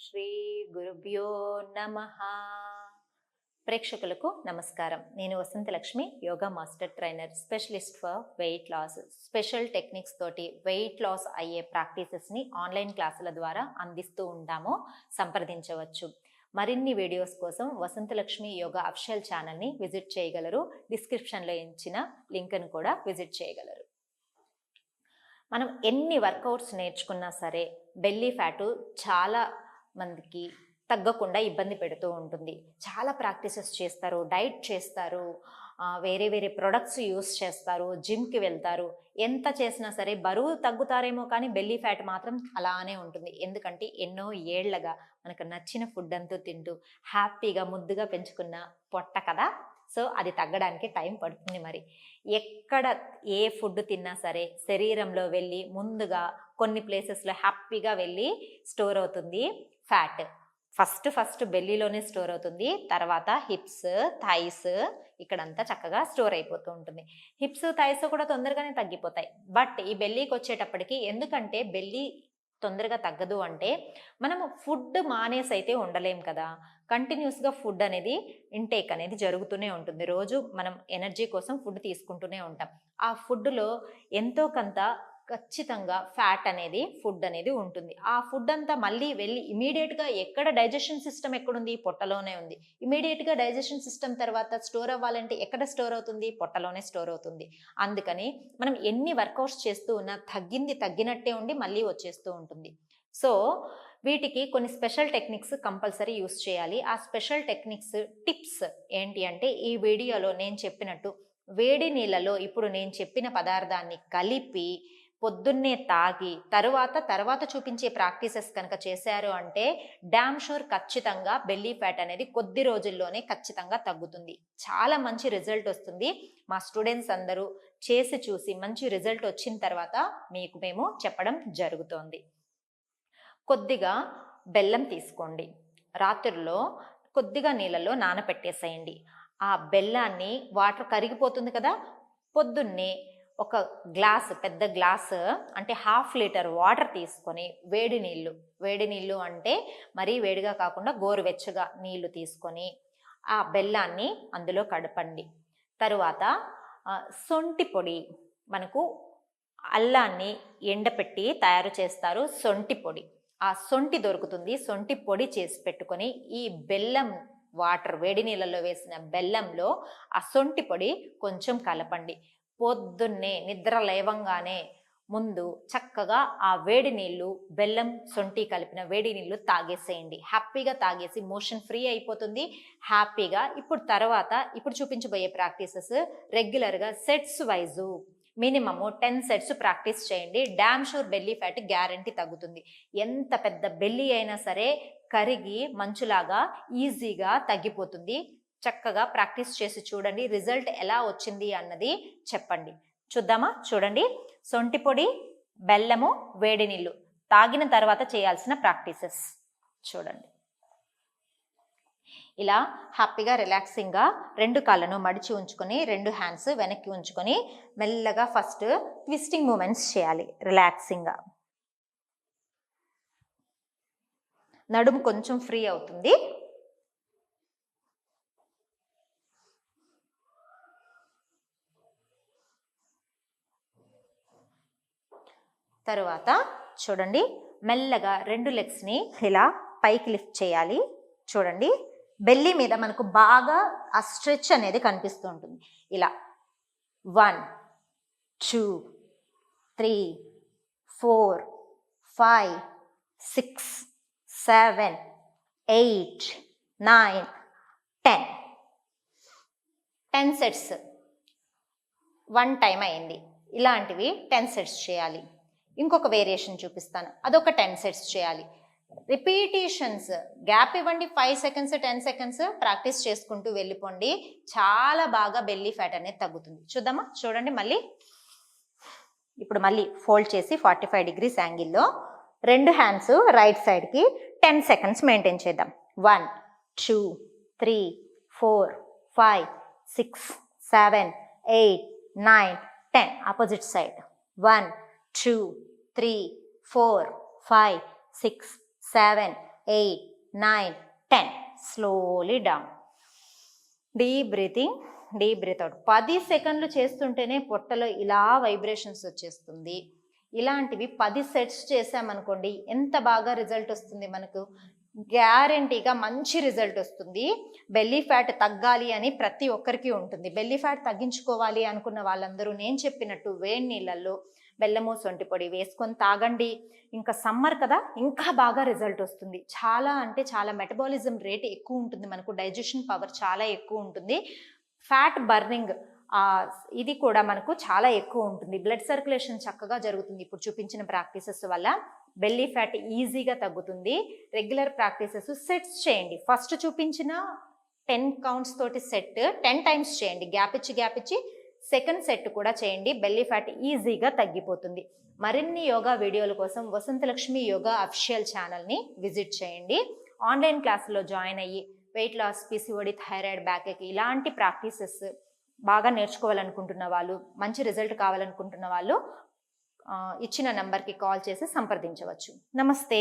శ్రీ గురుభ్యో నమః. ప్రేక్షకులకు నమస్కారం. నేను Vasantha Lakshmi, yoga master trainer, specialist for weight loss. Special techniques తోటి వెయిట్ లాస్ అయ్యే ప్రాక్టీసెస్ని ఆన్లైన్ క్లాసుల ద్వారా అందిస్తూ ఉంటాము. సంప్రదించవచ్చు. మరిన్ని వీడియోస్ కోసం వసంత లక్ష్మి యోగా అఫిషియల్ ఛానల్ని విజిట్ చేయగలరు. డిస్క్రిప్షన్లో ఇచ్చిన లింక్ను కూడా విజిట్ చేయగలరు. మనం ఎన్ని వర్కౌట్స్ నేర్చుకున్నా సరే బెల్లీ ఫ్యాటు చాలా మందికి తగ్గకుండా ఇబ్బంది పెడుతూ ఉంటుంది. చాలా ప్రాక్టీసెస్ చేస్తారు, డైట్ చేస్తారు, వేరే వేరే ప్రొడక్ట్స్ యూస్ చేస్తారు, జిమ్కి వెళ్తారు. ఎంత చేసినా సరే బరువు తగ్గుతారేమో కానీ బెల్లీ ఫ్యాట్ మాత్రం అలానే ఉంటుంది. ఎందుకంటే ఎన్నో ఏళ్లగా మనకు నచ్చిన ఫుడ్ అంతా తింటూ హ్యాపీగా ముద్దుగా పెంచుకున్న పొట్ట కదా. సో అది తగ్గడానికి టైం పడుతుంది. మరి ఎక్కడ ఏ ఫుడ్ తిన్నా సరే శరీరంలో వెళ్ళి ముందుగా కొన్ని ప్లేసెస్లో హ్యాపీగా వెళ్ళి స్టోర్ అవుతుంది ఫ్యాట్. ఫస్ట్ బెల్లీలోనే స్టోర్ అవుతుంది. తర్వాత హిప్స్, థైస్ ఇక్కడంతా చక్కగా స్టోర్ అయిపోతూ ఉంటుంది. హిప్స్, థైస్ కూడా తొందరగానే తగ్గిపోతాయి. బట్ ఈ బెల్లీకి వచ్చేటప్పటికి, ఎందుకంటే బెల్లీ తొందరగా తగ్గదు అంటే మనము ఫుడ్ మానేసి అయితే ఉండలేం కదా. కంటిన్యూస్గా ఫుడ్ అనేది ఇంటేక్ అనేది జరుగుతూనే ఉంటుంది. రోజు మనం ఎనర్జీ కోసం ఫుడ్ తీసుకుంటూనే ఉంటాం. ఆ ఫుడ్లో ఎంతో కొంత ఖచ్చితంగా ఫ్యాట్ అనేది ఫుడ్ అనేది ఉంటుంది. ఆ ఫుడ్ అంతా మళ్ళీ వెళ్ళి ఇమీడియట్గా ఎక్కడ డైజెషన్ సిస్టమ్ ఎక్కడుంది? పొట్టలోనే ఉంది. ఇమీడియట్గా డైజెషన్ సిస్టమ్ తర్వాత స్టోర్ అవ్వాలంటే ఎక్కడ స్టోర్ అవుతుంది? పొట్టలోనే స్టోర్ అవుతుంది. అందుకని మనం ఎన్ని వర్కౌట్స్ చేస్తూ ఉన్నా తగ్గినట్టే ఉండి మళ్ళీ వచ్చేస్తూ ఉంటుంది. సో వీటికి కొన్ని స్పెషల్ టెక్నిక్స్ కంపల్సరీ యూస్ చేయాలి. ఆ స్పెషల్ టెక్నిక్స్ టిప్స్ ఏంటి అంటే, ఈ వీడియోలో నేను చెప్పినట్టు వేడి నీళ్ళలో ఇప్పుడు నేను చెప్పిన పదార్థాన్ని కలిపి పొద్దున్నే తాగి తర్వాత చూపించే ప్రాక్టీసెస్ కనుక చేశారు అంటే డామ్ షూర్ ఖచ్చితంగా బెల్లీ ఫ్యాట్ అనేది కొద్ది రోజుల్లోనే ఖచ్చితంగా తగ్గుతుంది. చాలా మంచి రిజల్ట్ వస్తుంది. మా స్టూడెంట్స్ అందరూ చేసి చూసి మంచి రిజల్ట్ వచ్చిన తర్వాత మీకు మేము చెప్పడం జరుగుతోంది. కొద్దిగా బెల్లం తీసుకోండి. రాత్రిలో కొద్దిగా నీళ్ళలో నానబెట్టేసేయండి. ఆ బెల్లాన్ని, వాటర్ కరిగిపోతుంది కదా, పొద్దున్నే ఒక గ్లాస్, పెద్ద గ్లాస్ అంటే 1/2 లీటర్ వాటర్ తీసుకొని వేడి నీళ్ళు అంటే మరీ వేడిగా కాకుండా గోరువెచ్చగా నీళ్లు తీసుకొని ఆ బెల్లాన్ని అందులో కడపండి. తరువాత సొంటి పొడి, మనకు అల్లాన్ని ఎండపెట్టి తయారు చేస్తారు సొంటి పొడి. ఆ సొంటి దొరుకుతుంది. సొంటి పొడి చేసి పెట్టుకొని ఈ బెల్లం వాటర్, వేడి నీళ్ళలో వేసిన బెల్లంలో ఆ సొంటి పొడి కొంచెం కలపండి. పొద్దున్నే నిద్ర లేవంగానే ముందు చక్కగా ఆ వేడి నీళ్ళు, బెల్లం, సొంటి కలిపిన వేడి నీళ్ళు తాగేసేయండి. హ్యాపీగా తాగేసి మోషన్ ఫ్రీ అయిపోతుంది హ్యాపీగా. ఇప్పుడు చూపించబోయే ప్రాక్టీసెస్ రెగ్యులర్గా sets wise minimum 10 sets practice చేయండి. Damn sure belly fat guarantee తగ్గుతుంది. ఎంత పెద్ద బెల్లీ అయినా సరే కరిగి మంచులాగా ఈజీగా తగ్గిపోతుంది. చక్కగా ప్రాక్టీస్ చేసి చూడండి. రిజల్ట్ ఎలా వచ్చింది అన్నది చెప్పండి. చూద్దామా? చూడండి, సొంటి పొడి, బెల్లము, వేడి నీళ్ళు తాగిన తర్వాత చేయాల్సిన ప్రాక్టీసెస్ చూడండి. ఇలా హ్యాపీగా రిలాక్సింగ్గా 2 కాళ్ళను మడిచి ఉంచుకొని 2 హ్యాండ్స్ వెనక్కి ఉంచుకొని మెల్లగా ఫస్ట్ ట్విస్టింగ్ మూమెంట్స్ చేయాలి. రిలాక్సింగ్గా నడుము కొంచెం ఫ్రీ అవుతుంది. తరువాత చూడండి, మెల్లగా 2 లెగ్స్ని ఇలా పైకి లిఫ్ట్ చేయాలి. చూడండి, బెల్లీ మీద మనకు బాగా ఆ స్ట్రెచ్ అనేది కనిపిస్తూ ఉంటుంది. ఇలా 1 2 3 4 5 6 7 8 9 10 సెట్స్ 1 టైం అయింది. ఇలాంటివి 10 సెట్స్ చేయాలి. ఇంకొక వేరియేషన్ చూపిస్తాను, అదొక 10 సెట్స్ చేయాలి. రిపీటేషన్స్ గ్యాప్ ఇవ్వండి. 5 సెకండ్స్ 10 సెకండ్స్ ప్రాక్టీస్ చేసుకుంటూ వెళ్ళిపోండి. చాలా బాగా బెల్లీ ఫ్యాట్ అనేది తగ్గుతుంది. చూద్దామా? చూడండి, ఇప్పుడు మళ్ళీ ఫోల్డ్ చేసి 45 డిగ్రీస్ యాంగిల్లో 2 హ్యాండ్స్ రైట్ సైడ్కి 10 సెకండ్స్ మెయింటైన్ చేద్దాం. 1 2 3 4 5 6 7 8 9 10. Opposite side 1 2 3 4 5 6 7 8, 9, 10. Slowly down. Deep breathing, deep breath out. 10 సెకండ్లు చేస్తుంటేనే పొట్టలో ఇలా వైబ్రేషన్స్ వచ్చేస్తుంది. ఇలాంటివి 10 సెట్స్ చేసామనుకోండి, ఎంత బాగా రిజల్ట్ వస్తుంది మనకు. గ్యారంటీగా మంచి రిజల్ట్ వస్తుంది. బెల్లీ ఫ్యాట్ తగ్గాలి అని ప్రతి ఒక్కరికి ఉంటుంది. బెల్లీ ఫ్యాట్ తగ్గించుకోవాలి అనుకున్న వాళ్ళందరూ నేను చెప్పినట్టు వేడి నీళ్ళల్లో బెల్లము సొంటి పొడి వేసుకొని తాగండి. ఇంకా సమ్మర్ కదా, ఇంకా బాగా రిజల్ట్ వస్తుంది. చాలా అంటే చాలా మెటబాలిజం రేట్ ఎక్కువ ఉంటుంది మనకు, డైజెషన్ పవర్ చాలా ఎక్కువ ఉంటుంది, ఫ్యాట్ బర్నింగ్ ఇది కూడా మనకు చాలా ఎక్కువ ఉంటుంది, బ్లడ్ సర్క్యులేషన్ చక్కగా జరుగుతుంది. ఇప్పుడు చూపించిన ప్రాక్టీసెస్ వల్ల బెల్లీ ఫ్యాట్ ఈజీగా తగ్గుతుంది. రెగ్యులర్ ప్రాక్టీసెస్ సెట్స్ చేయండి. ఫస్ట్ చూపించిన 10 కౌంట్స్ తోటి సెట్ 10 టైమ్స్ చేయండి, గ్యాప్ ఇచ్చి సెకండ్ సెట్ కూడా చేయండి. బెల్లీ ఫ్యాట్ ఈజీగా తగ్గిపోతుంది. మరిన్ని యోగా వీడియోల కోసం వసంత లక్ష్మి యోగా అఫిషియల్ ఛానల్ని విజిట్ చేయండి. ఆన్లైన్ క్లాసులో జాయిన్ అయ్యి weight loss, PCOD, thyroid, back ache ఇలాంటి ప్రాక్టీసెస్ బాగా నేర్చుకోవాలనుకుంటున్న వాళ్ళు, మంచి రిజల్ట్ కావాలనుకుంటున్న వాళ్ళు ఇచ్చిన నెంబర్కి కాల్ చేసి సంప్రదించవచ్చు. నమస్తే.